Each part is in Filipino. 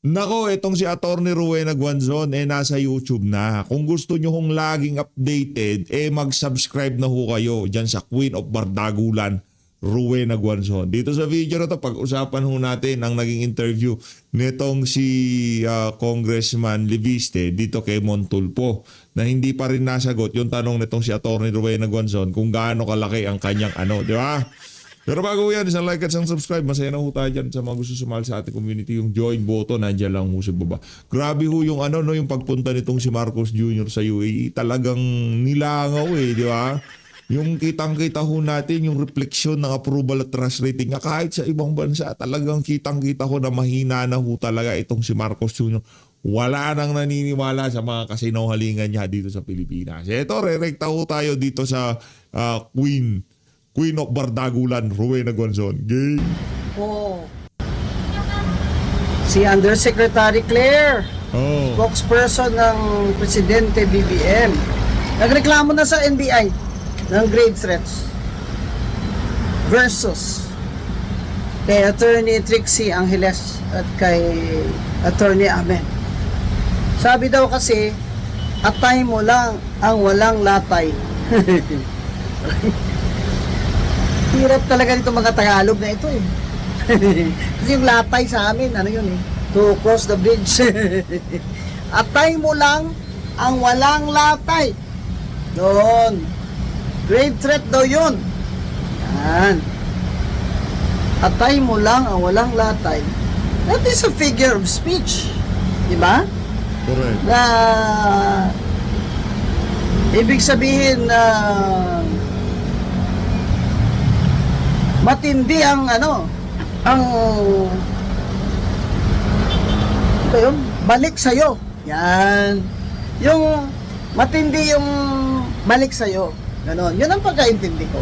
Nako, itong si Attorney Rowena Guanzon nasa YouTube na. Kung gusto nyo hong laging updated, mag-subscribe na ho kayo dyan sa Queen of Bardagulan, Rowena Guanzon. Dito sa video na to, pag-usapan ho natin ang naging interview nitong si Congressman Leviste dito kay Montulpo na hindi pa rin nasagot yung tanong nitong si Attorney Rowena Guanzon kung gaano kalaki ang kanyang di ba? Pero bago yan, isang like at isang subscribe. Masaya na ho tayo dyan sa mga gusto sumali sa ating community. Yung join button, nandiyan lang ho sa baba. Grabe ho yung yung pagpunta nitong si Marcos Jr. sa UAE. Talagang nilangaw di ba? Yung kitang-kita ho natin, yung refleksyon ng approval at trust rating nga kahit sa ibang bansa, talagang kitang-kita ho na mahina na ho talaga itong si Marcos Jr. Wala nang naniniwala sa mga kasinungalingan niya dito sa Pilipinas. Ito, re-rekta ho tayo dito sa Queen of Bardagulan, Rowena Guanzon. Game. Oh. Si Undersecretary Claire, spokesperson ng Presidente BBM, nagreklamo na sa NBI ng grave threats versus kay Attorney Trixie Angeles at kay Attorney Amen. Sabi daw kasi, atay mo lang ang walang latay. Hirap talaga nito mga Tagalog na ito Kasi yung latay sa amin, to cross the bridge. Atay mo lang ang walang latay. Doon. Grave threat daw yun. Yan. Atay mo lang ang walang latay. That is a figure of speech. Diba? Correct. Na ibig sabihin na matindi ang balik sa'yo. Yan. Yung matindi yung balik sa'yo. Ganon. Yun ang pagkaintindi ko.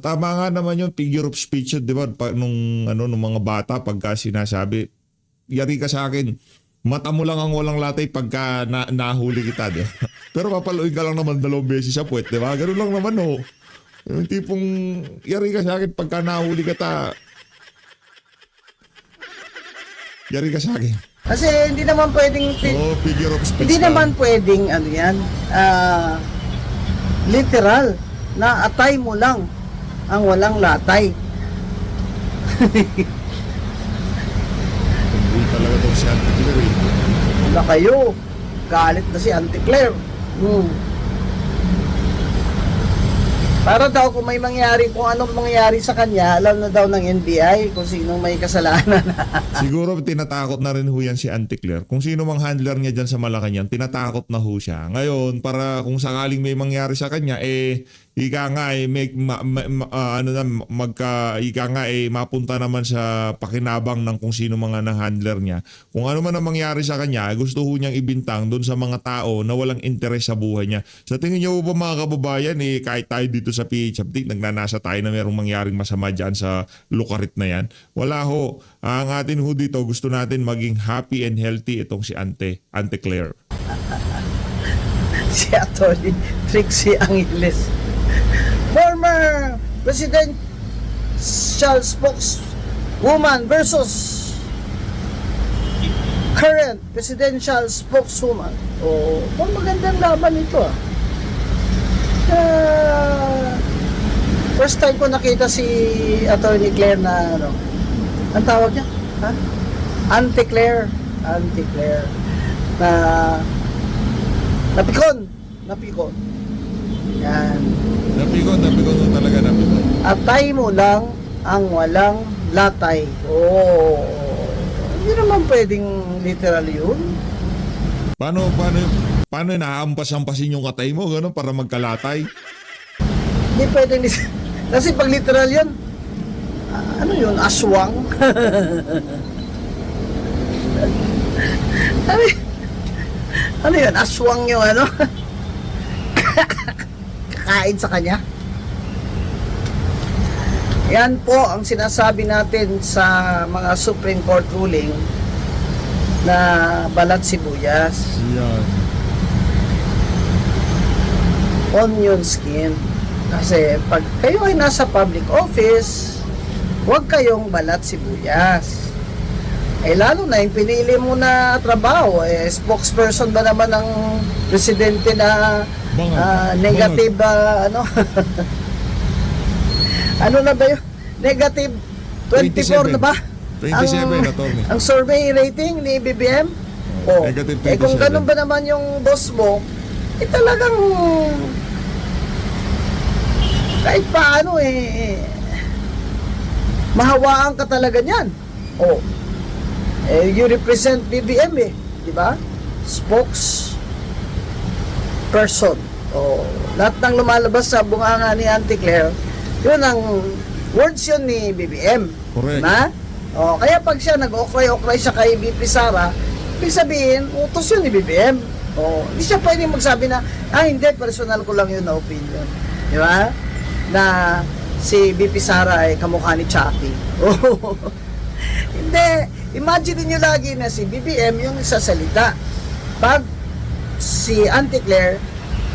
Tama nga naman yung figure of speech, di ba? Nung mga bata, pagka sinasabi, yari ka sa akin, mata mo lang ang walang latay pagka nahuli kita, di ba? Pero papaluin ka lang naman 2 beses sa puwet, di ba? Ganun lang naman, Yung tipong, yari ka sa akin pagka nahuli kita. Yari ka sa akin. Kasi hindi naman pwedeng figure of speech. Hindi naman pwedeng literal na atay mo lang ang walang latay. Hindi talaga daw si Auntie Claire. Wala kayo. Galit na si Auntie Claire. Para daw kung may mangyari, kung anong mangyari sa kanya, alam na daw ng NBI kung sinong may kasalanan. Siguro tinatakot na rin ho yan si Auntie Claire. Kung sino mang handler niya dyan sa Malacanang, tinatakot na ho siya. Ngayon, para kung sakaling may mangyari sa kanya, ika nga mapunta naman sa pakinabang ng kung sino mga handler niya. Kung ano man ang mangyari sa kanya, gusto ho niyang ibintang doon sa mga tao na walang interes sa buhay niya. Sa tingin niyo ba mga kababayan, kahit tayo dito sa PH Update, nagnanasa tayo na merong mangyaring masama dyan sa lukarit na yan? Wala ho. Ang atin ho dito, gusto natin maging happy and healthy itong si Auntie Claire. Si Atty. Trixie Angeles, former presidential spokeswoman versus current presidential spokeswoman. Magandang laban ito first time ko nakita si Atty. Claire na ang tawag niya? Auntie Claire na napikon. Yan. Napikon talaga. Atay mo lang ang walang latay. Hindi naman pwedeng literal yun. Paano nahampas-hampasin yung katay mo gano'n para magkalatay? Hindi pwedeng kasi pag literal yun, yun? Aswang? ano yun? Aswang yung kakain sa kanya? Yan po ang sinasabi natin sa mga Supreme Court ruling na balat sibuyas. Yan. Onion skin. Kasi pag kayo ay nasa public office, huwag kayong balat sibuyas. Huwag kayong balat sibuyas. Kasi pag kayo ay nasa public office, huwag kayong balat sibuyas. Kasi pag kayo ay nasa public office, huwag kayong balat sibuyas. Kasi pag kayo ay nasa public office, huwag kayong balat sibuyas. Kasi pag kayo ay nasa public office, huwag kayong balat sibuyas. Eh lalo na yung pinili mo na trabaho, spokesperson ba naman ng presidente na negative, ano? Ano na ba yun? Negative 24 na ba? 27, attorney. Ang survey rating ni BBM? Oh, Negative kung 27. ganun ba naman yung boss mo, talagang kahit paano mahawaan ka talaga niyan. Oh. You represent BBM di ba? Spokesperson. Oh, lahat ng lumalabas sa bunganga ni Auntie Claire, yun ang words yun ni BBM. Correct. Na? Oh, kaya pag siya nag-okray-okray siya kay BP Sara, ibig sabihin, utos yun ni BBM. Oh, hindi siya pwedeng magsabi na, hindi, personal ko lang yun na opinion. Di ba? Na si BP Sara ay kamukha ni Chucky. Oh. Hindi. Imagine niyo lagi na si BBM yung sasalita. Pag si Auntie Claire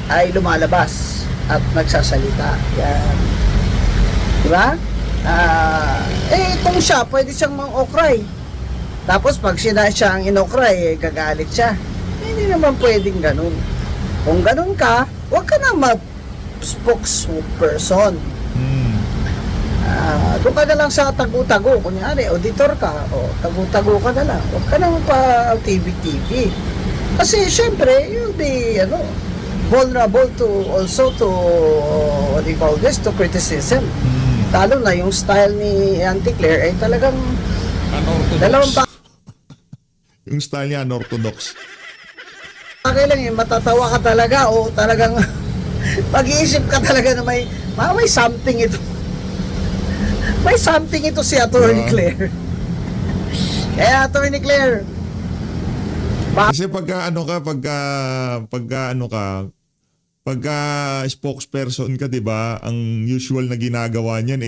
ay lumalabas at nagsasalita. Yan. Diba? Itong siya, pwede siyang mang-okray. Tapos pag siya ang inokray, gagalit siya. Hindi naman pwedeng ganun. Kung ganun ka, huwag ka na mag-spokesperson. Doon ka na lang sa tagu-tago. Kunyari, auditor ka, tagu-tago ka na lang. Huwag ka nang pa-TV-TV. Kasi, syempre, you'll be, vulnerable to, also to, what do you call this, to criticism. Lalo na yung style ni Auntie Claire ay talagang unorthodox. Yung style niya, unorthodox. Okay lang matatawa ka talaga o talagang pag-iisip ka talaga na may something ito. May something ito si Attorney Claire. Kaya Attorney Claire, kasi pagka spokesperson ka, 'di ba? Ang usual na ginagawa niyan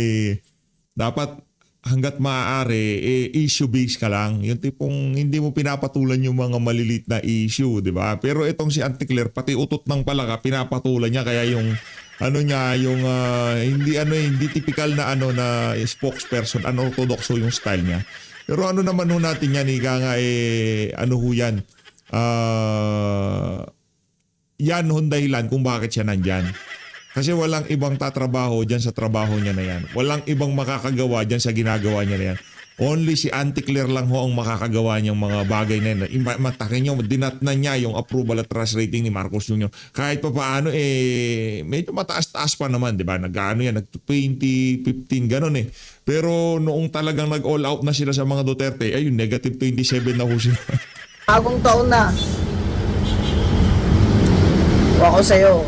dapat hangga't maaari issue based ka lang. Yung tipong hindi mo pinapatulan yung mga malilit na issue, 'di ba? Pero itong si Auntie Claire, pati utot ng palaka pinapatulan niya, kaya yung hindi typical na na spokesperson, unorthodox yung style niya. Pero naman natin yan, ika nga yan. Yan dahilan kung bakit siya nandyan. Kasi walang ibang tatrabaho dyan sa trabaho niya na yan. Walang ibang makakagawa dyan sa ginagawa niya na yan. Only si Auntie Claire lang ho ang makakagawa niyang mga bagay na yan. Matakin niyo, dinatnan niya yung approval at trust rating ni Marcos Jr. Kahit pa paano, medyo mataas-taas pa naman, di ba? Nag-20, 15, ganun eh. Pero noong talagang nag-all out na sila sa mga Duterte, ayun, negative 27 na ho sila. bagong taon na. Ako sa'yo.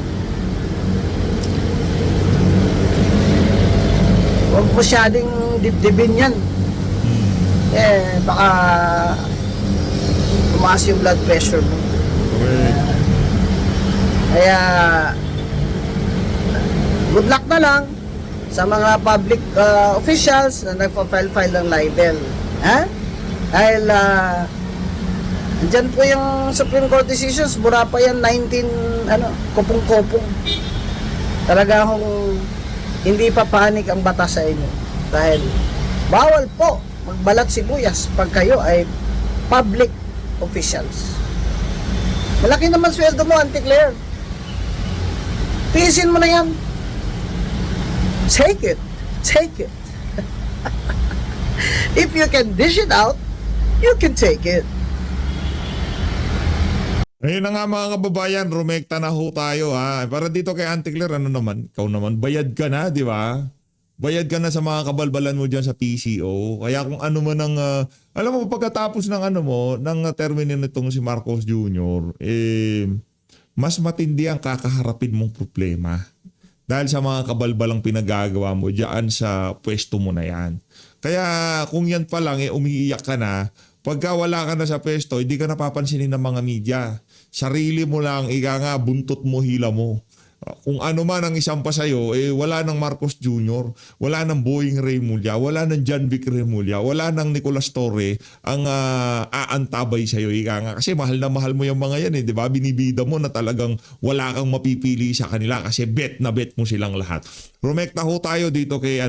Huwag masyading dibdibin yan. Baka tumaas yung blood pressure mo. Kaya good luck na lang sa mga public officials na nagpa-file ng libel. Dahil andyan po yung Supreme Court decisions, mura pa yan 19 kopong-kopong. Talaga hong hindi pa panik ang batas sa inyo. Dahil bawal po magbalat sibuyas pag kayo ay public officials. Malaki naman sweldo mo, Auntie Claire. Tiisin mo na yan. Take it. Take it. If you can dish it out, you can take it. Ayun na nga mga kababayan, rumekta na ho tayo ha. Para dito kay Auntie Claire, ikaw naman, bayad ka na, di ba? Bayad ka na sa mga kabalbalan mo dyan sa PCO. Kaya kung ano man ang, alam mo, pagkatapos ng ng termino nitong si Marcos Jr., mas matindi ang kakaharapin mong problema. Dahil sa mga kabalbalang pinagagawa mo dyan sa pwesto mo na yan. Kaya kung yan pa lang, umiiyak ka na, pagka wala ka na sa pwesto, hindi ka napapansinin ng mga media. Sarili mo lang, buntot mo, hila mo. Kung ano man ang isampa sa'yo, wala ng Marcos Jr., wala ng Boying Remulla, wala ng John Vic Remulla, wala ng Nicolas Torre ang aantabay sa'yo. Kasi mahal na mahal mo yung mga yan, di ba? Binibida mo na talagang wala kang mapipili sa kanila kasi bet na bet mo silang lahat. Rumekta ho tayo dito kay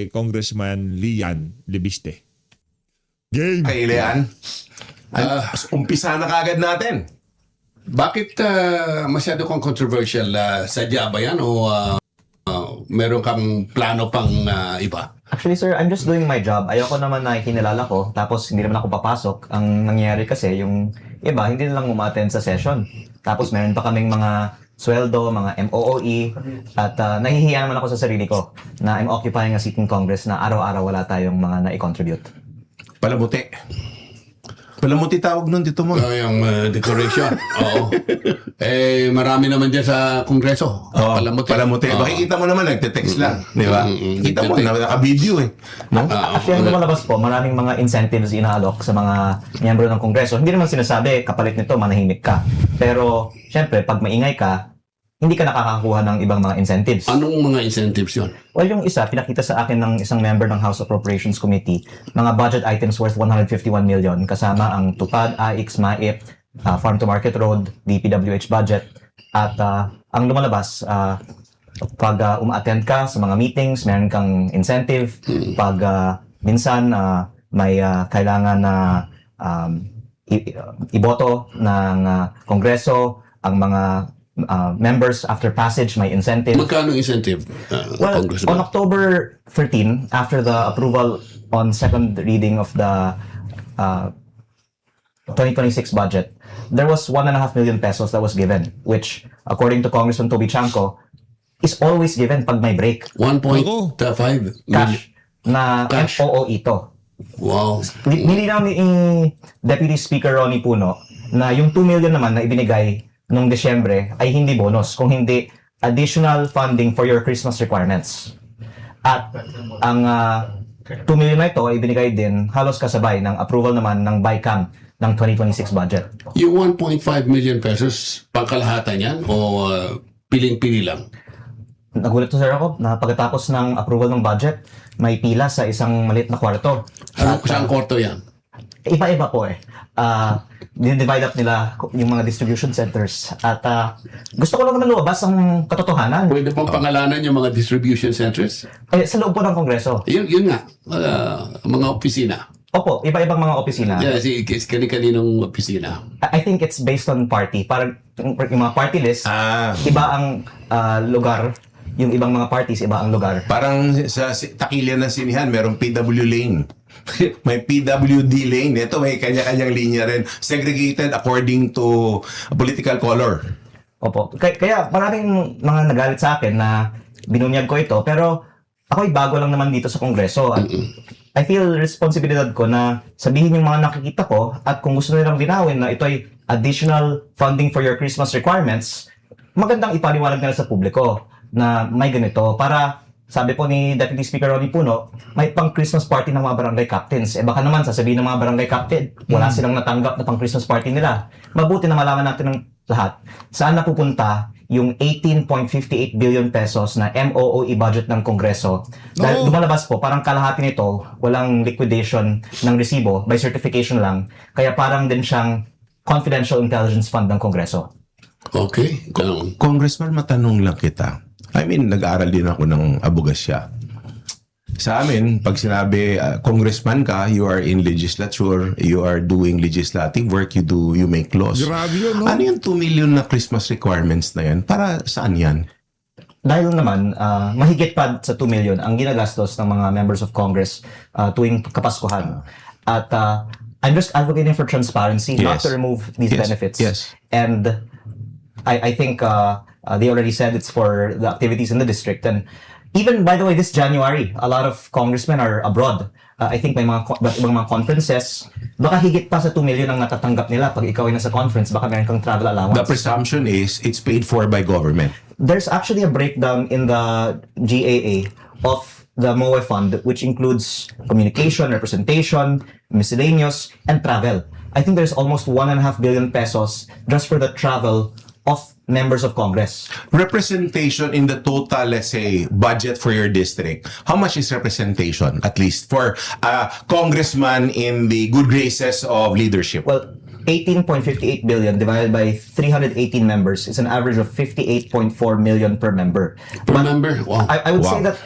Congressman Lian Libiste. Game. Kay Leanne. Umpisa na kagad natin. Bakit masyado kang controversial? Sadya ba yan o meron kang plano pang iba? Actually, sir, I'm just doing my job. Ayoko naman na kinilala ko, tapos hindi naman ako papasok. Ang nangyayari kasi, yung iba, hindi na lang umattend sa session. Tapos meron pa kaming mga sweldo, mga MOOE, at nahihiya naman ako sa sarili ko na I'm occupying a seat in Congress na araw-araw wala tayong mga na-contribute. Palamuti. Palamuti tawag nun dito mo. Yung decoration. Oo. Marami naman dyan sa Kongreso. Palamuti. Oo. Makikita mo naman, nagte-text lang. Di ba? Kita mo, naka-video eh. No? Actually, ang lumalabas po, maraming mga incentives inaalok sa mga miyembro ng Kongreso. Hindi naman sinasabi, kapalit nito, manahimik ka. Pero, syempre, pag maingay ka, hindi ka nakakakuha ng ibang mga incentives. Anong mga incentives yun? Well, yung isa, pinakita sa akin ng isang member ng House Appropriations Committee, mga budget items worth 151 million, kasama ang TUPAD, AIX, MAIP, Farm to Market Road, DPWH budget. At ang lumalabas, pag uma-attend ka sa mga meetings, meron kang incentive. Pag minsan may kailangan na iboto ng Kongreso, ang mga members after passage may incentive. Magkano incentive? Well, Congressman? on October 13, after the approval on second reading of the 2026 budget, there was 1.5 million pesos that was given, which, according to Congressman Toby Chanco, is always given pag may break. 1.5 Cash na Cash. MOOE ito. Wow. Nilinaw ni Deputy Speaker Ronnie Puno na yung 2 million naman na ibinigay nung Desyembre ay hindi bonus, kung hindi additional funding for your Christmas requirements. At ang 2 million na ito ay binigay din halos kasabay ng approval naman ng BICAM ng 2026 budget. Yung 1.5 million pesos, pangkalahatan yan o piling-pili lang? Nagulat to sir ako na pagkatapos ng approval ng budget, may pila sa isang maliit na kwarto. Saan korto yan? Iba-iba po eh. Dinivide up nila yung mga distribution centers. At gusto ko lang naman lumabas ang katotohanan. Pwede pong pangalanan yung mga distribution centers? Sa loob po ng Kongreso. Yun nga, mga opisina. Opo, iba-ibang mga opisina. Yeah, kani-kaninong opisina. I think it's based on party. Parang yung mga party list, iba ang lugar. Yung ibang mga parties, iba ang lugar. Parang sa takilian ng sinihan, merong PW lane. May PWD lane. Ito may kanya-kanyang linya rin. Segregated according to political color. Opo. Kaya maraming mga nagalit sa akin na binunyag ko ito. Pero ako'y bago lang naman dito sa Kongreso. At I feel responsibilidad ko na sabihin yung mga nakikita ko at kung gusto nilang linawin na ito ay additional funding for your Christmas requirements, magandang ipaliwanag nila sa publiko na may ganito para sabi po ni Deputy Speaker Ronnie Puno, may pang Christmas party ng mga barangay captains. Baka naman sasabihin ng mga barangay captain, wala silang natanggap na pang Christmas party nila. Mabuti na malaman natin ng lahat saan napupunta yung 18.58 billion pesos na MOOE budget ng Kongreso. Dahil lumalabas po, parang kalahati nito, walang liquidation ng resibo, by certification lang. Kaya parang din siyang confidential intelligence fund ng Kongreso. Okay. Congressman, matanong lang kita. I mean, nag-aaral din ako ng abogasya. Sa amin, pag sinabi, congressman ka, you are in legislature, you are doing legislative work, you make laws. Grabe yun, no? Ano yung 2 million na Christmas requirements na yan? Para saan yan? Dahil naman, mahigit pa sa 2 million ang ginagastos ng mga members of Congress tuwing Kapaskuhan. At I'm just advocating for transparency, not to remove these benefits. Yes. And I think they already said it's for the activities in the district. And even, by the way, this January, a lot of congressmen are abroad. I think may mga ibang mga conferences. Baka higit pa sa 2 million ang natatanggap nila pag ikaw ay nasa conference. Baka meron kang travel allowance. The presumption is it's paid for by government. There's actually a breakdown in the GAA of the MOE fund, which includes communication, representation, miscellaneous, and travel. I think there's almost 1.5 billion pesos just for the travel of members of Congress. Representation in the total, let's say, budget for your district. How much is representation, at least, for a congressman in the good graces of leadership? Well, 18.58 billion divided by 318 members is an average of 58.4 million per member. Per member? Wow. I would say Wow. that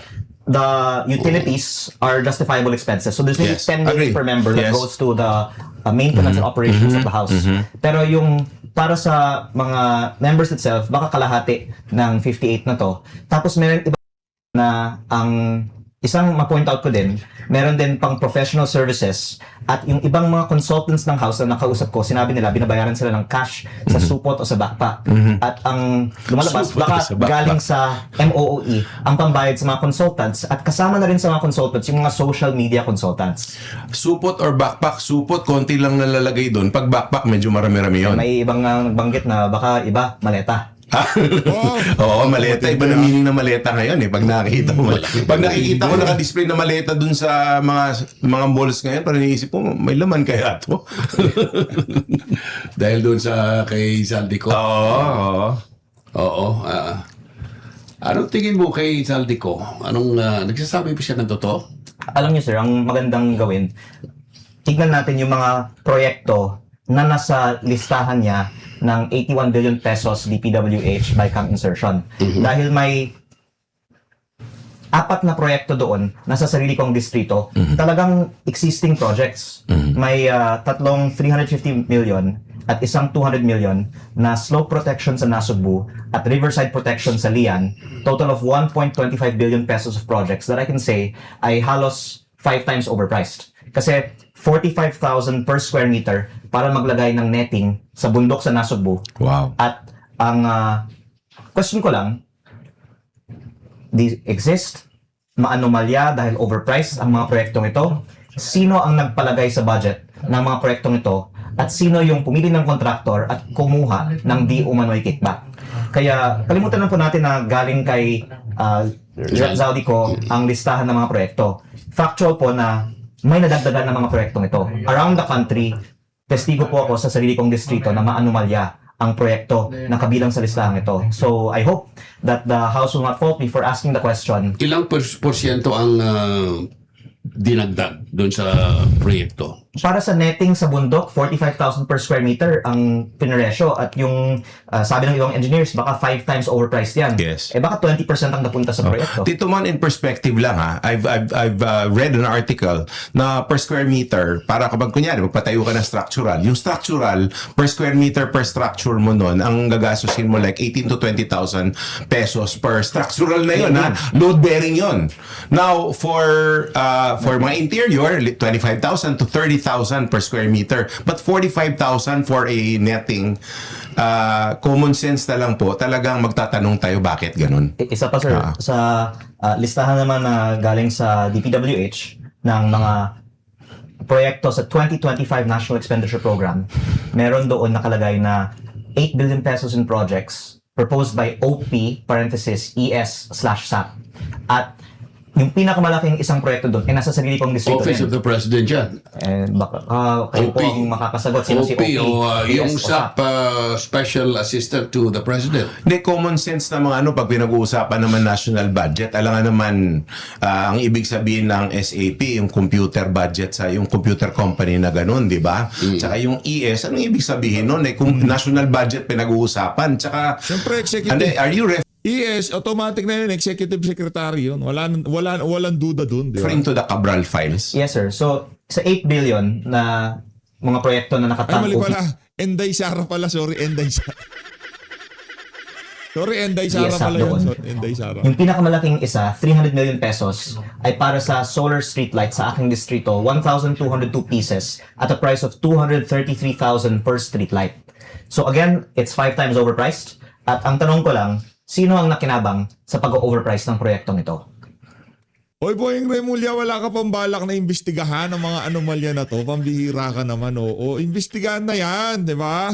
the utilities are justifiable expenses. So there's maybe Yes, 10 million agree. per member that Yes. goes to the maintenance and operations of the house. Pero yung para sa mga members itself, baka kalahati ng 58 na to. Tapos meron iba na ang isang ma-point out ko din, meron din pang professional services at yung ibang mga consultants ng house na nakausap ko, sinabi nila binabayaran sila ng cash sa supot o sa backpack. At ang lumalabas, Supot baka o sa backpack. galing sa MOOE ang pambayad sa mga consultants at kasama na rin sa mga consultants yung mga social media consultants. Supot or backpack? Supot, konti lang nalalagay doon. Pag backpack, medyo marami-rami yun. May ibang nagbanggit na baka iba maleta. Oo, maleta. Iba na meaning na maleta ngayon eh. Pag nakikita mo. Pag nakikita ko naka-display na maleta dun sa mga malls ngayon, parang iniisip ko, may laman kaya to. Dahil doon sa kay Saldico. Oo. Oo. Anong tingin mo kay Saldico? Nagsasabi ba siya ng totoo? Alam niyo sir, ang magandang gawin, tignan natin yung mga proyekto na nasa listahan niya ng 81 billion pesos DPWH by CAM insertion. Dahil may 4 na proyekto doon nasa sarili kong distrito, talagang existing projects. May tatlong 350 million at isang 200 million na slope protection sa Nasugbu at riverside protection sa Lian, total of 1.25 billion pesos of projects that I can say ay halos 5 times overpriced. Kasi 45,000 per square meter para maglagay ng netting sa bundok sa Nasugbu. Wow. At ang question ko lang, exist, maanomalya dahil overpriced ang mga proyektong ito? Sino ang nagpalagay sa budget ng mga proyektong ito? At sino yung pumili ng kontraktor at kumuha ng di umano'y kickback? Kaya kalimutan na po natin na galing kay Zaldico ang listahan ng mga proyekto. Factual po na may nadagdagan ng mga proyektong ito. Around the country, testigo po ako sa sarili kong distrito na maanomalya ang proyekto na kabilang sa listahan ito. So, I hope that the House will not fault me for asking the question. Ilang porsyento ang dinagdag doon sa proyekto? Para sa netting sa bundok, 45,000 per square meter ang pinaresyo at yung sabi ng ibang engineers, baka 5 times overpriced yan. Yes. Eh baka 20% ang napunta sa proyekto. Tito Man, in perspective lang ha, I've read an article na per square meter, para kapag kunyari, magpatayo ka ng structural, yung structural, per square meter per structure mo nun, ang gagastusin mo like 18 to 20,000 pesos per structural na yun ha. Load bearing yun. Now, for mga interior, 25,000 to 30,000 per square meter. But 45,000 for a netting, common sense na lang po, talagang magtatanong tayo bakit ganun. Isa pa sir, sa listahan naman na galing sa DPWH ng mga proyekto sa 2025 National Expenditure Program, meron doon nakalagay na 8 billion pesos in projects proposed by OP, parenthesis, ES/SAP. At yung pinakamalaking isang proyekto doon ay nasa sarili kong distrito Office rin. of the President yan. Baka kayo po OP. ang makakasagot. Sino si OP? Yung ES o SAP Special Assistant to the President. Hindi, common sense na mga pag pinag-uusapan naman national budget, alam nga naman, ang ibig sabihin ng SAP, yung computer budget sa yung computer company na ganun, di ba? Tsaka yung ES, anong ibig sabihin nun? Kung national budget pinag-uusapan, tsaka, Siyempre, executive. are you Yes, automatic na yun. Executive Secretary yun. Walang duda dun. Di ba? referring to the Cabral files? Yes sir. So sa 8 billion na mga proyekto na Ay, nakatang mali pala. Enday Sara pala. Sorry, Enday Sara. Sorry, Enday Sara Yes, pala doon. yun. So, Enday Sara. Yung pinakamalaking isa, 300 million pesos, ay para sa solar streetlight sa aking distrito, 1,202 pieces at a price of 233,000 per streetlight. So again, it's 5 times overpriced. At ang tanong ko lang, sino ang nakinabang sa pag-overprice ng proyektong ito? Oy, Boyeng Remulla, wala ka pang balak na imbestigahan ang mga anomalya na to. Pambihira ka naman, oo. Imbestigahan na yan, di ba?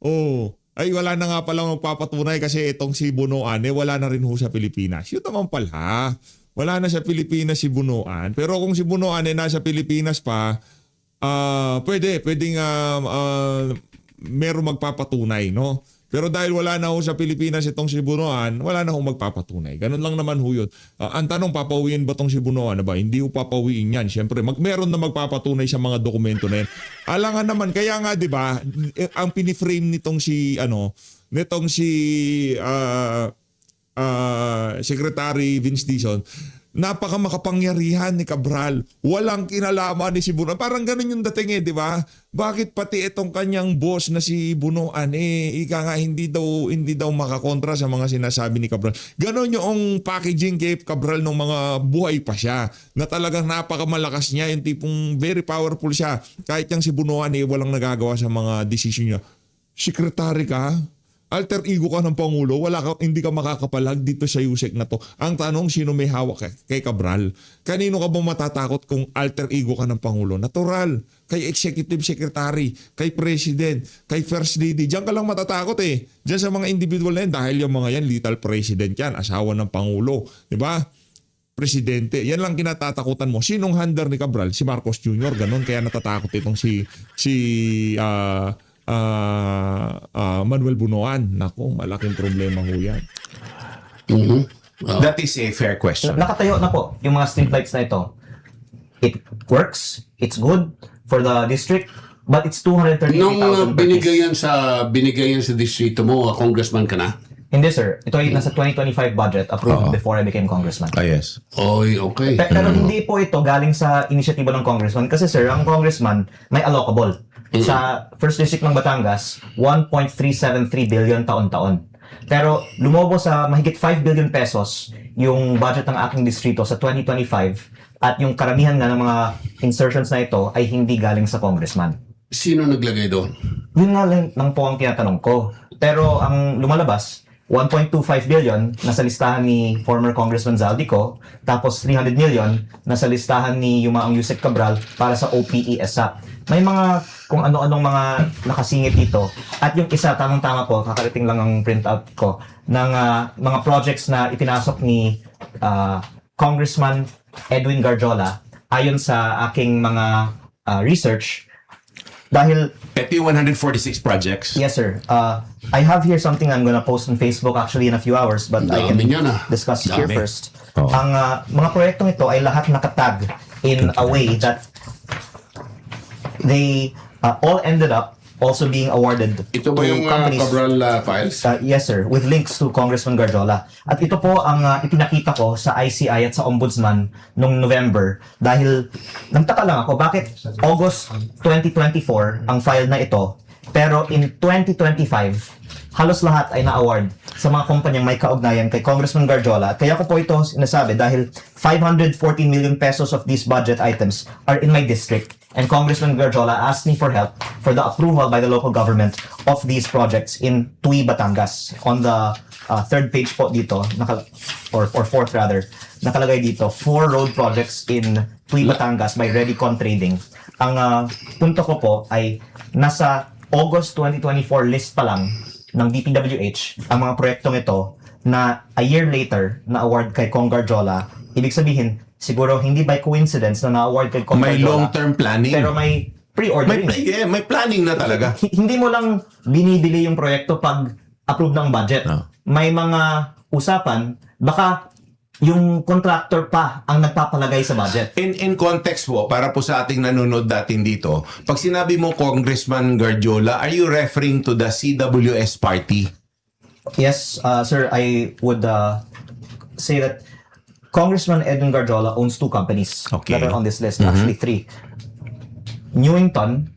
Oo. Ay, wala na nga palang magpapatunay kasi itong si Bunoan, wala na rin ho sa Pilipinas. Yun naman pala. Wala na sa Pilipinas si Bunoan. Pero kung si Bunoan nasa Pilipinas pa, pwedeng meron magpapatunay, no? Pero dahil wala na ho sa Pilipinas itong si Bunoan, wala na ho magpapatunay. Ganun lang naman ho yun. Ang tanong, papawiin ba itong si Bunoan? Ba? Hindi ho papawiin yan. Siyempre, meron na magpapatunay sa mga dokumento na yan. Alangan naman, kaya nga, di ba, ang piniframe nitong si Secretary Vince Dizon, napaka makapangyarihan ni Cabral. Walang kinalaman ni si Bunoan. Parang ganun yung dating di ba? Bakit pati itong kanyang boss na si Bunoan ika nga hindi daw makakontra sa mga sinasabi ni Cabral. Ganon yung packaging kay Cabral nung mga buhay pa siya. Na talagang napakamalakas niya, yung tipong very powerful siya. Kahit yung si Bunoan walang nagagawa sa mga decision niya. Sekretary ka? Alter ego ka ng Pangulo, hindi ka makakapalag dito sa USEC na to. Ang tanong, sino may hawak kay Cabral? Kanino ka ba matatakot kung alter ego ka ng Pangulo? Natural. Kay Executive Secretary, kay President, kay First Lady. Diyan ka lang matatakot Diyan sa mga individual na yan. Dahil yung mga yan, lethal president yan, asawa ng Pangulo. Diba? Presidente. Yan lang kinatatakutan mo. Sinong handler ni Cabral? Si Marcos Jr. Ganon. Kaya natatakot itong si Manuel Bunoan. Nako, malaking problema ho yan. That is a fair question. Nakatayo na po yung mga streetlights na ito. It works, it's good for the district, but it's 233,000 Nung per piece. binigay yan sa distrito mo, congressman ka na? Hindi sir, ito ay nasa 2025 budget approved before I became congressman. Yes. Oy, okay. Pero hindi po ito galing sa inisyatibo ng congressman kasi sir, ang congressman may allocable. Sa first district ng Batangas, 1.373 billion taon-taon. Pero lumobo sa mahigit 5 billion pesos yung budget ng aking distrito sa 2025 at yung karamihan nga ng mga insertions na ito ay hindi galing sa congressman. Sino naglagay doon? Yun nga lang po ang tinatanong ko. Pero ang lumalabas, 1.25 billion nasa listahan ni former Congressman Zaldico, tapos 300 million nasa listahan ni Yumaong Yusek Cabral para sa OPE-ESAP. May mga kung ano-anong mga nakasingit dito. At yung isa, tamang-tama po, kakarating lang ang printout ko, ng mga projects na ipinasok ni Congressman Edwin Garjola ayon sa aking mga research. Dahil Ito yung 146 projects. yes, sir. I have here something I'm gonna post on Facebook actually in a few hours, but I can Dami niyan, discuss here Dami. first. Oo. Ang mga proyektong ito ay lahat nakatag in a way that they all ended up also being awarded Ito to ba yung companies. Cabral files? Yes, sir. With links to Congressman Garjola. At ito po ang ipinakita ko sa ICI at sa Ombudsman noong November dahil nagtaka lang ako bakit August 2024 ang file na ito pero in 2025 halos lahat ay na-award sa mga kumpanyang may kaugnayan kay Congressman Garjola. At kaya ko po ito sinasabi dahil 514 million pesos of these budget items are in my district. And Congressman Garjola asked me for help for the approval by the local government of these projects in Tui, Batangas. On the third page po dito, or fourth rather, nakalagay dito, 4 road projects in Tui, Batangas by Redicon Trading. Ang punto ko po ay nasa August 2024 list pa lang ng DPWH ang mga proyektong ito na a year later na award kay Cong Garjola. Ibig sabihin, siguro hindi by coincidence na na-award kay Cong May Garjola, long-term planning. pero may pre-ordering. May planning na talaga. Hindi mo lang binibili yung proyekto pag approve ng budget. Ah. May mga usapan, baka yung contractor pa ang nagpapalagay sa budget. In context po, para po sa ating nanonood dating dito, pag sinabi mo Congressman Garjola, are you referring to the CWS party? Yes, sir, I would say that Congressman Edwin Garjola owns 2 companies Okay. that are on this list, actually 3. Newington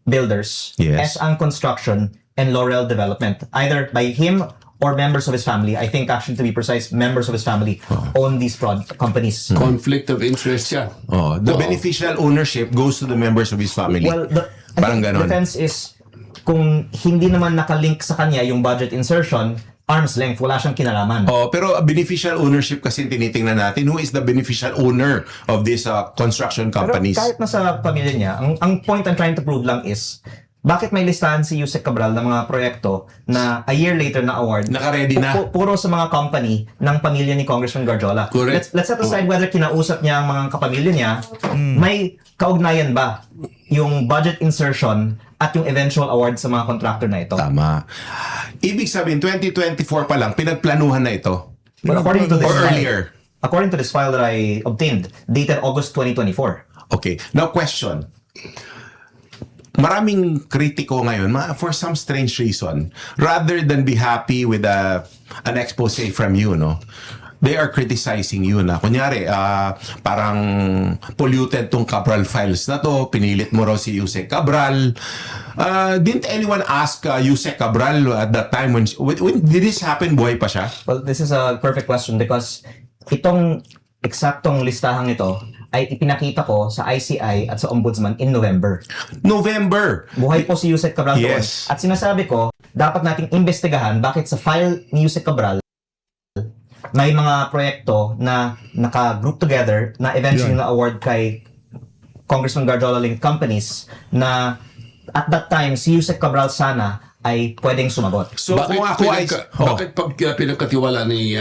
Builders, Yes. S.Ang Construction, and Laurel Development. Either by him or members of his family. I think actually to be precise, members of his family own these companies. Conflict of interest yan. The beneficial ownership goes to the members of his family. Well, I Parang think ganon. defense is kung hindi naman nakalink sa kanya yung budget insertion, arm's length, wala siyang kinalaman. Pero beneficial ownership kasi tinitingnan natin, who is the beneficial owner of these construction companies? Pero kahit nasa pamilya niya, ang point I'm trying to prove lang is, bakit may listahan si Yusek Cabral ng mga proyekto na a year later na award? Naka-ready na. Puro sa mga company ng pamilya ni Congressman Garjola. Correct. Let's set aside whether kinausap niya ang mga kapamilya niya, may kaugnayan ba yung budget insertion at yung eventual award sa mga contractor na ito? Tama. Ibig sabihin, 2024 pa lang, pinagplanuhan na ito. Well, according to this Or file- earlier. According to this file that I obtained, dated August 2024. Okay. Now, question. Maraming kritiko ngayon, for some strange reason, rather than be happy with an expose from you, no? they are criticizing you na kunyari parang polluted tong Cabral files na to, pinilit mo raw si Yusek Cabral. Didn't anyone ask Yusek Cabral at that time when did this happen, buhay pa siya? Well, this is a perfect question because itong eksaktong listahang ito ay ipinakita ko sa ICI at sa Ombudsman in November. Buhay po si Yusek Cabral doon. Yes. At sinasabi ko, dapat nating imbestigahan bakit sa file ni Yusek Cabral may mga proyekto na naka-group together na eventually na-award kay Congressman Garjola linked companies na at that time si Yusek Cabral sana ay pwedeng sumagot. So bakit, kung ako ay bakit pag pinagkatiwala ni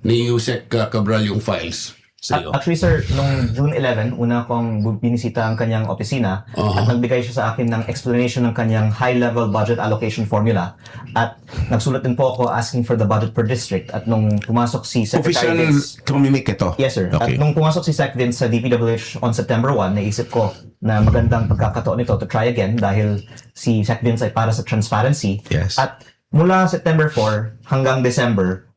Yusek Cabral yung files sa iyo? Actually sir, nung June 11, una kong binisita ang kanyang opisina at nagbigay siya sa akin ng explanation ng kanyang high-level budget allocation formula at nagsulat din po ako asking for the budget per district at nung pumasok si official Secretary Vince, communique ito. yes sir, Okay. at nung pumasok si Sec Vince sa DPWH on September 1, naisip ko na magandang pagkakataon nito to try again dahil si Sec Vince ay para sa transparency. Yes. At mula September 4 hanggang December,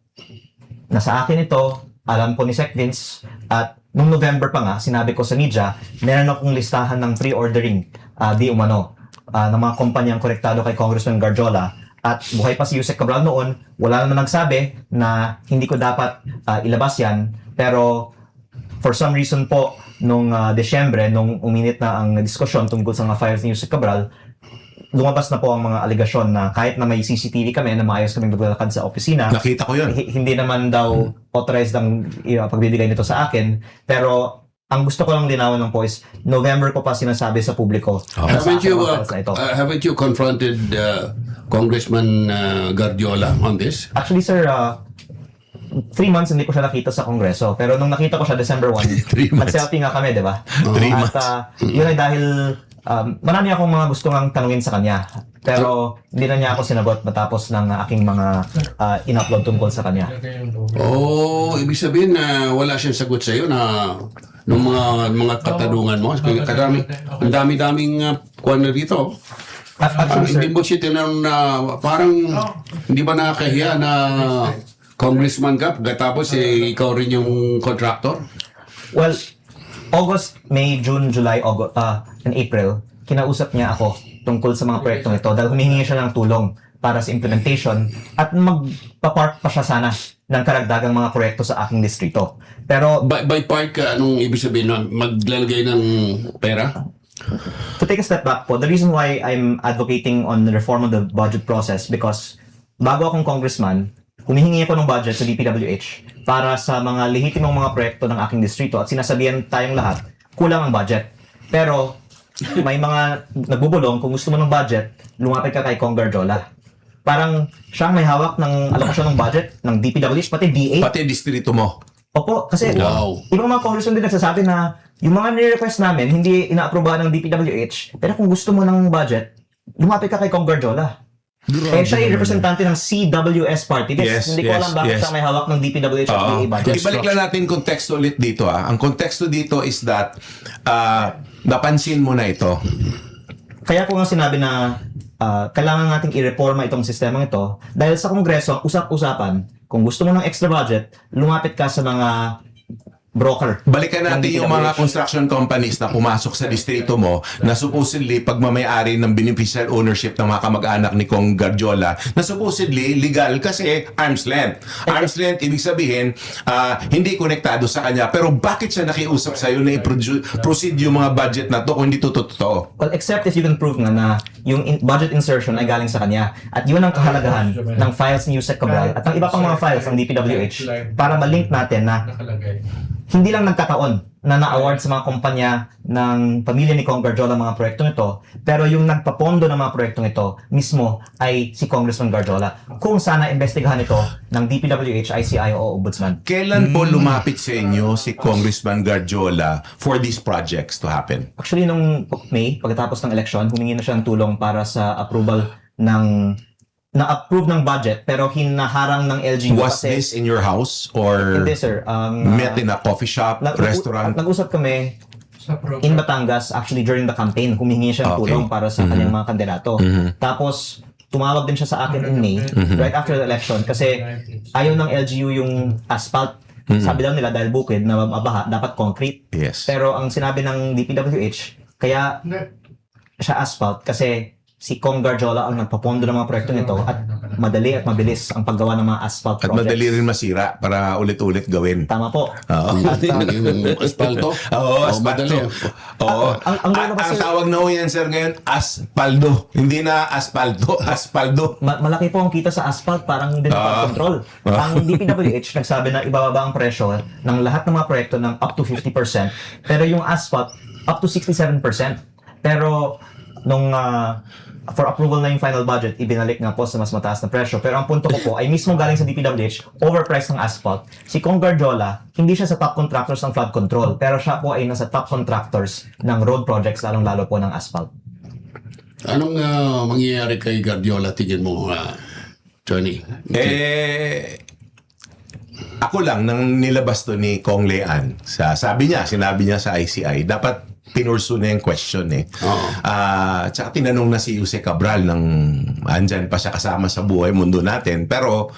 nasa akin ito, alam po ni Sec Vince, at nung November pa nga, sinabi ko sa media, meron akong listahan ng pre-ordering di umano ng mga kumpanyang konektado kay Congressman Garjola. At buhay pa si Yusek Cabral noon, wala naman nagsabi na hindi ko dapat ilabas yan. Pero for some reason po, nung Desyembre, nung uminit na ang diskusyon tungkol sa mga files ni Yusek Cabral, lumabas na po ang mga aligasyon na kahit na may CCTV kami na maayos kaming naglalakad sa opisina, Nakita ko yun. hindi naman daw authorized ang pagbibigay nito sa akin. Pero ang gusto ko lang linawan ng po is November ko pa sinasabi sa publiko na sa Haven't akin you ang files na ito. haven't you confronted Congressman Guardiola on this? Actually sir, 3 months hindi ko siya nakita sa Kongreso. Pero nung nakita ko siya December 1, 3 months. nag-selfie nga kami, di ba? 3 months. At yun ay dahil marami akong mga gusto ngang tanungin sa kanya. Pero hindi na niya ako sinagot matapos ng aking mga in-upload tungkol sa kanya. Oh, ibig sabihin na wala siyang sagot sa iyo na nung mga katanungan mo. Ang dami-daming kuwan na dito. At actually sir, Hindi mo siya tinanong na parang hindi ba nakakahiya na congressman ka tapos ikaw rin yung contractor? well, August, May, June, July, August, and April, kinausap niya ako tungkol sa mga proyektong ito dahil humihingi siya ng tulong para sa implementation at magpa-park pa siya sana ng karagdagang mga proyekto sa aking distrito. Pero By park, anong ibig sabihin? Maglalagay ng pera? to take a step back po, the reason why I'm advocating on the reform of the budget process because bago akong congressman, humihingi ako ng budget sa DPWH para sa mga lehitimong mga proyekto ng aking distrito at sinasabihan tayong lahat, kulang ang budget. Pero may mga nagbubulong, kung gusto mo ng budget, lumapit ka kay Cong Garjola. Parang siyang may hawak ng alokasyon ng budget ng DPWH, pati DA. Pati distrito mo. Opo, kasi Wow. ibang mga congressman din nagsasabi na yung mga nire-request namin, hindi ina-aprobahan ng DPWH, pero kung gusto mo ng budget, lumapit ka kay Cong Garjola. Eh, siya yung representante ng CWS party. Yes, Hindi ko yes, alam bakit yes. siya may hawak ng DPWH at DA budget. Ibalik lang natin konteksto ulit dito. Ang konteksto dito is that napansin mo na ito. Kaya ko nga sinabi na kailangan nating i-reforma itong sistemang ito dahil sa Kongreso, usap-usapan, kung gusto mo ng extra budget, lumapit ka sa mga broker. Balikan natin ng yung mga DPWH. construction companies na pumasok sa distrito mo na supposedly pagmamayari ng beneficial ownership ng mga kamag-anak ni Cong Garjola na supposedly legal kasi arm's length. Arm's length, ibig sabihin, hindi konektado sa kanya. Pero bakit siya nakiusap sa'yo na i-proceed yung mga budget na to kung hindi to totoo? Well, except if you can prove nga na yung budget insertion ay galing sa kanya. At yun ang kahalagahan ng files ni Yusek Cabral at ng iba pang mga files ng DPWH para malink natin na hindi lang nagkataon na na-award sa mga kumpanya ng pamilya ni Cong Garjola mga proyektong ito, pero yung nagpapondo ng mga proyektong ito mismo ay si Congressman Garjola. Kung sana investigahan ito ng DPWH, ICI o Ombudsman. Kailan po lumapit sa inyo si Congressman Garjola for these projects to happen? Actually, nung May, pagkatapos ng election, humingi na siya ng tulong para sa approval ng na-approve ng budget pero hinaharang ng LGU Was kasi this in your house or hindi sir. met in a coffee shop, restaurant? Nag-usap kami in Batangas actually during the campaign. Humingi siya ng Okay. tulong para sa kanyang mga kandidato. Tapos tumawag din siya sa akin in May, right after the election, kasi ayaw ng LGU yung asphalt. Sabi daw nila dahil bukid na mabaha, dapat concrete. Yes. Pero ang sinabi ng DPWH, kaya siya asphalt kasi si Kong Garjola ang nagpapondo ng mga proyekto nito at madali at mabilis ang paggawa ng mga asphalt At projects. madali rin masira para ulit-ulit gawin. Tama po. Oo. Yung aspalto. Oo, madali. Oo. Ang Ang kasi- tawag na ho yan, sir, ngayon, aspaldo. Hindi na aspalto, aspaldo. Malaki po ang kita sa asphalt, parang hindi na control. Ang DPWH nagsabi na ibababa ang presyo ng lahat ng mga proyekto ng up to 50%, pero yung asphalt up to 67%. Pero nung for approval na yung final budget, ibinalik nga po sa mas mataas na presyo. Pero ang punto ko po ay mismo galing sa DPWH, overpriced ng asphalt. Si Kong Garjola, hindi siya sa top contractors ng flood control, pero siya po ay nasa top contractors ng road projects, lalong-lalo po ng asphalt. Anong mangyayari kay Guardiola, tingin mo, Johnny? Ako lang, nang nilabas to ni Kong Lean, sinabi niya sa ICI, dapat pinursu na yung question eh. Oo. Tsaka tinanong na si Jose Cabral nang andyan pa siya kasama sa buhay mundo natin. Pero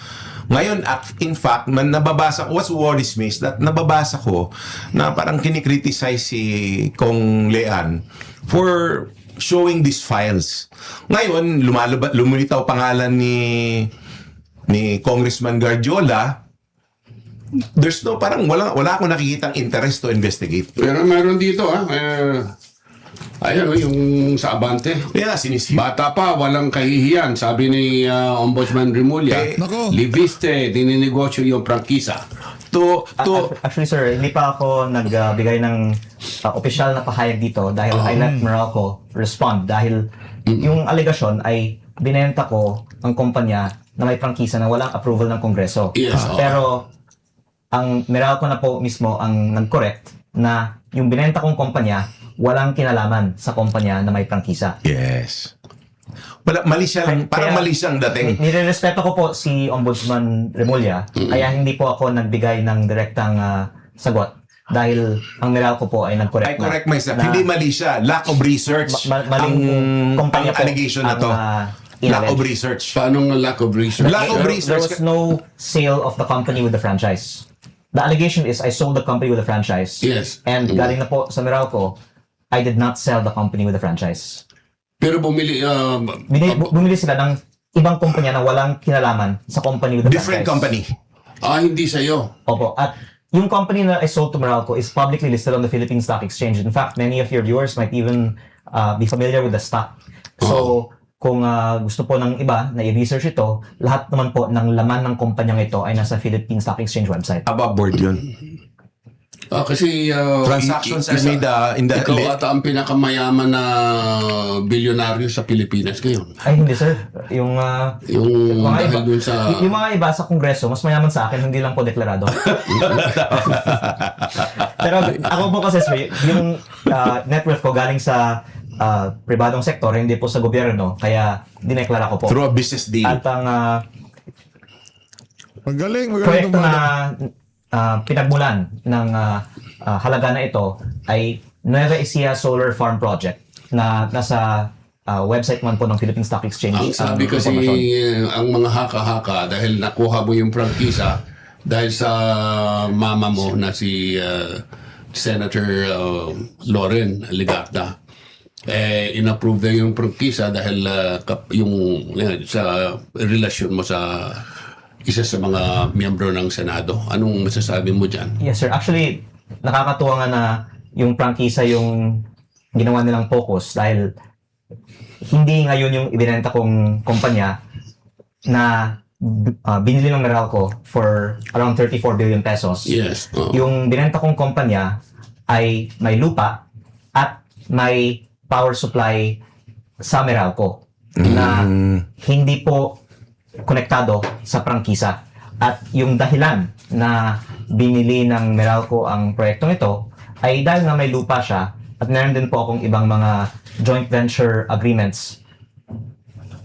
ngayon, in fact, nababasa ko, what worries me is that nababasa ko na parang kinikriticize si Kong Lean for showing these files. Ngayon, lumilitaw pangalan ni Congressman Guardiola. There's no, parang wala akong nakikitang interest to investigate. Pero meron dito, ayan, yung sa Abante. Kaya sinisip. Bata pa, walang kahihiyan. Sabi ni Ombudsman Remulla, Nako. libiste, dininegosyo yung prangkisa. Actually, sir, hindi pa ako nagbigay ng opisyal na pahayag dito dahil I let Meralco respond dahil yung alegasyon ay binenta ko ang kumpanya na may prangkisa na walang approval ng Kongreso. Yes, oo. Pero ang Meralco na po mismo ang nag-correct na yung binenta kong kumpanya walang kinalaman sa kumpanya na may prangkisa. Yes. Mali siya lang, parang Kaya, mali siyang dating. Nirerespeto ko po si Ombudsman Remulla, kaya hindi po ako nagbigay ng direktang sagot dahil ang Meralco po ay nag-correct I correct myself. Hindi mali siya. Lack of research. maling kumpanya ang po allegation na to. Lack of research. Paano nga lack of research? Lack of There research. was no sale of the company with the franchise. The allegation is I sold the company with the franchise. Yes. And galing na po sa Meralco, I did not sell the company with the franchise. Pero bumili, Bumili sila ng ibang kumpanya na walang kinalaman sa company with the Different franchise. company. hindi sa'yo. Opo. At yung company na I sold to Meralco is publicly listed on the Philippine Stock Exchange. In fact, many of your viewers might even be familiar with the stock. So, kung gusto po ng iba na i-research ito, lahat naman po ng laman ng kumpanyang ito ay nasa Philippine Stock Exchange website. Above board yun. Kasi Transactions are made in the... ikaw ata ang pinakamayaman na bilyonaryo sa Pilipinas ngayon. Ay, hindi sir. Yung mga Dahil dun sa... yung mga iba sa Kongreso, mas mayaman sa akin, hindi lang po deklarado. Pero ako po kasi sir, yung net worth ko galing sa pribadong sektor, hindi po sa gobyerno, kaya dineklara ko po. Through a business deal. At ang Magaling proyekto naman. na pinagmulan ng halaga na ito ay Nueva Ecija Solar Farm Project na nasa website man po ng Philippine Stock Exchange. Ang sabi kasi ang mga haka-haka dahil nakuha mo yung prangkisa dahil sa mama mo na si Senator Loren Legarda. In-approve na yung prangkisa dahil yung sa relasyon mo sa isa sa mga miyembro ng Senado. Anong masasabi mo dyan? Yes sir, actually nakakatuwa nga na yung prangkisa yung ginawa nilang focus dahil hindi ngayon yung ibinenta kong kumpanya na binili ng Meralco for around 34 billion pesos. Yes. Yung binenta kong kumpanya ay may lupa at may power supply sa Meralco na hindi po konektado sa prangkisa. At yung dahilan na binili ng Meralco ang proyektong ito ay dahil na may lupa siya at meron din po akong ibang mga joint venture agreements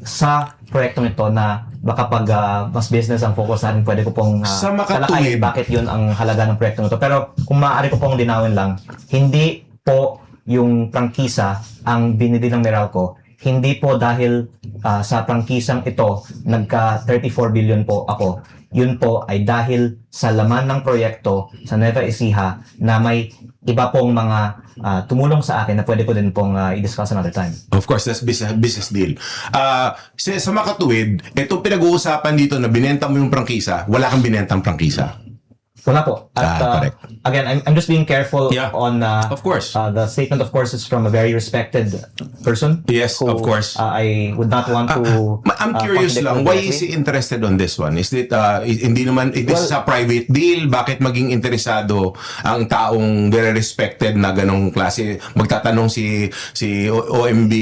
sa proyektong ito na baka pag mas business ang focus natin, pwede ko pong Sa makatuwid. talakayin bakit yun ang halaga ng proyektong ito. Pero kung maaari ko pong linawin lang, hindi po yung prangkisa ang binili ng Meralco, hindi po dahil sa prangkisang ito, nagka 34 billion po ako. Yun po ay dahil sa laman ng proyekto sa Nueva Ecija na may iba pong mga tumulong sa akin na pwede ko din pong i-discuss another time. Of course, that's business deal. Sa makatuwid, itong pinag-uusapan dito na binenta mo yung prangkisa, wala kang binentang prangkisa. Wala po. At correct. again, I'm just being careful Yeah. on Of course. the statement, of course, is from a very respected person. Yes, who, of course. I would not want to I'm curious contradict lang, him why directly. is he interested on this one? Is it, hindi naman, this is a private deal? Bakit maging interesado ang taong very respected na ganong klase? Magtatanong si OMB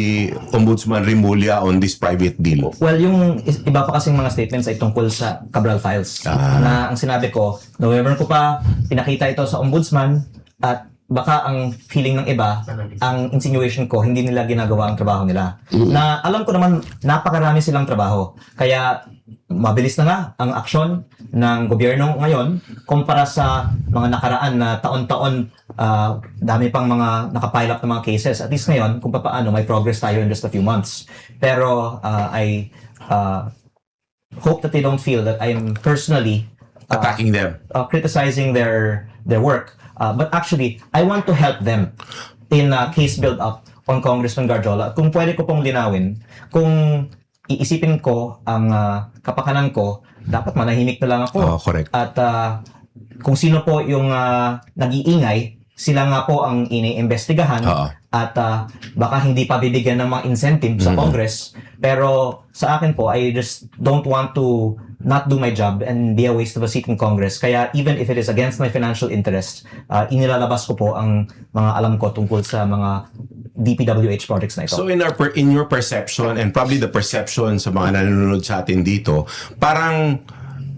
Ombudsman Rimulya on this private deal. Well, yung iba pa kasing mga statements ay tungkol sa Cabral Files. Na ang sinabi ko, November ko pa pinakita ito sa ombudsman at baka ang feeling ng iba, ang insinuation ko, hindi nila ginagawa ang trabaho nila. Na alam ko naman, napakarami silang trabaho. Kaya mabilis na nga ang aksyon ng gobyerno ngayon kumpara sa mga nakaraan na taon-taon dami pang mga nakapile up na mga cases. At least ngayon, kung paano, may progress tayo in just a few months. Pero I hope that they don't feel that I'm personally Attacking them. criticizing their work. But actually, I want to help them in case build-up on Congressman Garjola. At kung pwede ko pong linawin, kung iisipin ko ang kapakanan ko, dapat manahimik na lang ako. Correct. At kung sino po yung nag-iingay, sila nga po ang iniimbestigahan. At baka hindi pa bibigyan ng mga incentive sa Congress. Pero sa akin po, I just don't want to not do my job and be a waste of a seat in Congress. Kaya even if it is against my financial interests, inilalabas ko po ang mga alam ko tungkol sa mga DPWH projects na ito. So in your perception and probably the perception sa mga nanonood sa atin dito, parang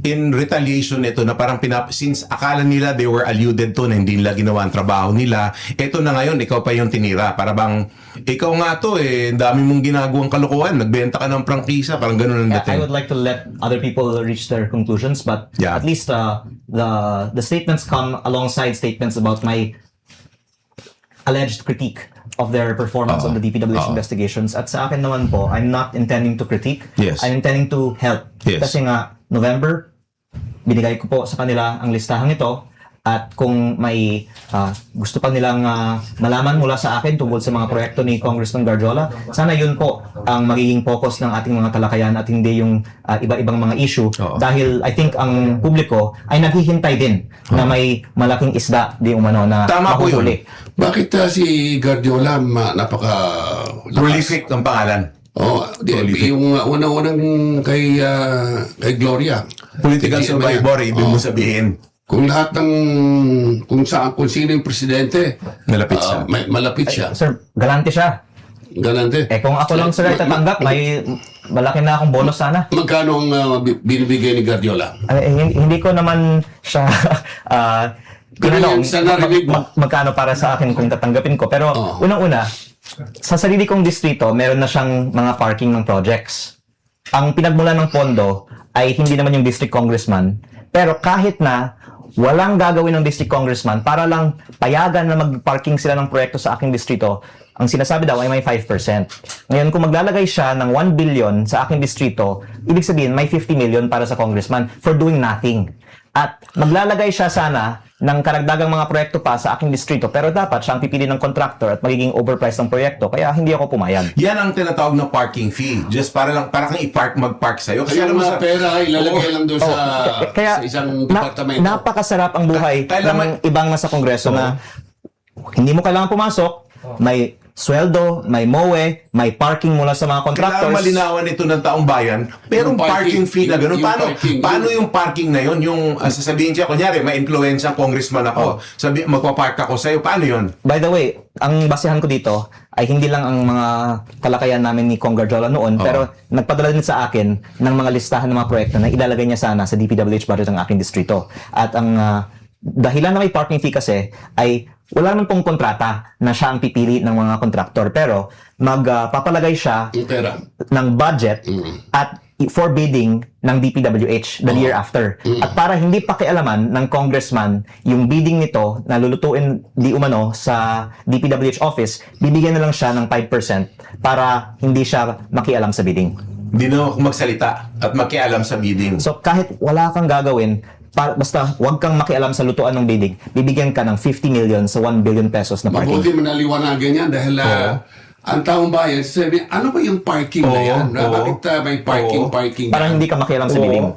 in retaliation ito na parang since akala nila they were alluded to na hindi nila ginawa ang trabaho nila, ito na ngayon ikaw pa yung tinira. Para bang ikaw nga to ang dami mong ginagawang kalokohan, nagbenta ka ng prangkisa, parang ganun ang I dating. would like to let other people reach their conclusions, but Yeah. at least the statements come alongside statements about my alleged critique of their performance on the DPWH investigations. At sa akin naman po, I'm not intending to critique. Yes. I'm intending to help. Yes. Kasi nga, November, binigay ko po sa kanila ang listahang ito. At kung may gusto pa nilang malaman mula sa akin tungkol sa mga proyekto ni Congressman Garjola, sana yun po ang magiging focus ng ating mga talakayan at hindi yung iba-ibang mga issue. Dahil I think ang publiko ay naghihintay din na may malaking isda di umano na Tama po yun. mahuhuli. Bakit si Guardiola napaka Prolific ang pangalan. yung unang-unang kay Gloria. Political Kay GMA. survivor, ibig mo sabihin. Kung lahat ng kung sino yung presidente, Malapit siya. malapit siya. Sir, galante siya. Ganante. Kung ako lang sir ay tatanggap, may malaki na akong bonus sana. Magkano ang binibigay ni Guardiola? Hindi ko naman siya Ganun yung sa narinig mo. magkano para sa akin kung tatanggapin ko. Pero unang-una, sa sarili kong distrito, meron na siyang mga parking ng projects. Ang pinagmula ng pondo ay hindi naman yung district congressman. Pero kahit na walang gagawin ng district congressman para lang payagan na mag-parking sila ng proyekto sa aking distrito, ang sinasabi daw ay may 5%. Ngayon, kung maglalagay siya ng 1 billion sa aking distrito, ibig sabihin may 50 million para sa congressman for doing nothing. At maglalagay siya sana ng karagdagang mga proyekto pa sa aking distrito, pero dapat siyang pipili ng contractor at magiging overpriced ng proyekto, kaya hindi ako pumayag. Yan ang tinatawag na parking fee. Just para kang mag-park sa'yo. Kasi alam mo mga pera ilalagay lang doon sa isang departamento. Napakasarap ang buhay Kailangan- ng ibang nasa kongreso na hindi mo kailangan pumasok, may sweldo, may MOE, may parking mula sa mga contractors. Kailangan malinawan ito ng taong bayan. Pero Yung parking fee na gano'n. yung parking. Paano yung parking na yun? Yung sasabihin siya, kunyari, may influensya congressman ako. Magpapark ako sa'yo. Paano yun? By the way, ang basehan ko dito ay hindi lang ang mga talakayan namin ni Cong Garjola noon, pero nagpadala din sa akin ng mga listahan ng mga proyekto na ilalagay niya sana sa DPWH budget ng aking distrito. At ang dahilan na may parking fee kasi ay wala naman pong kontrata na siya ang pipili ng mga kontraktor, pero magpapalagay siya Yung pera. ng budget at for bidding ng DPWH the year after. At para hindi pakialaman ng congressman yung bidding nito na lulutuin di umano sa DPWH office, bibigyan na lang siya ng 5% para hindi siya makialam sa bidding. Hindi na ako magsalita at makialam sa bidding. So kahit wala kang gagawin, basta wag kang makialam sa lutuan ng bidding, bibigyan ka ng 50 million sa 1 billion pesos na parking. Mabuti mo naliwanagan yan dahil ang taong bayan, sabi, ano ba yung parking na yan? Bakit may parking Para yan? hindi ka makialam sa bidding.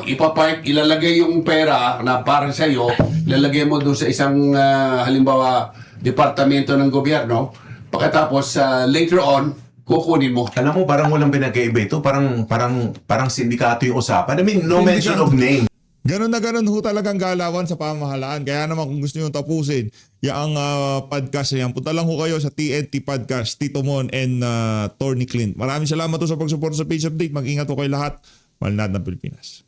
Ipapark, ilalagay yung pera na para sa iyo, ilalagay mo doon sa isang halimbawa departamento ng gobyerno. Pagkatapos later on, kukunin mo. Alam mo, parang walang pinagkaiba ito. Parang sindikato yung usapan. I mean, no mention of name. Ganun na ganun ho talagang galawan sa pamahalaan. Kaya naman kung gusto nyo tapusin yung podcast na yan, punta lang ho kayo sa TNT Podcast, Tito Mon and Tony Clint. Maraming salamat ho sa pagsuporta sa Page Update. Mag-ingat ho kayo lahat. Malnad ng Pilipinas.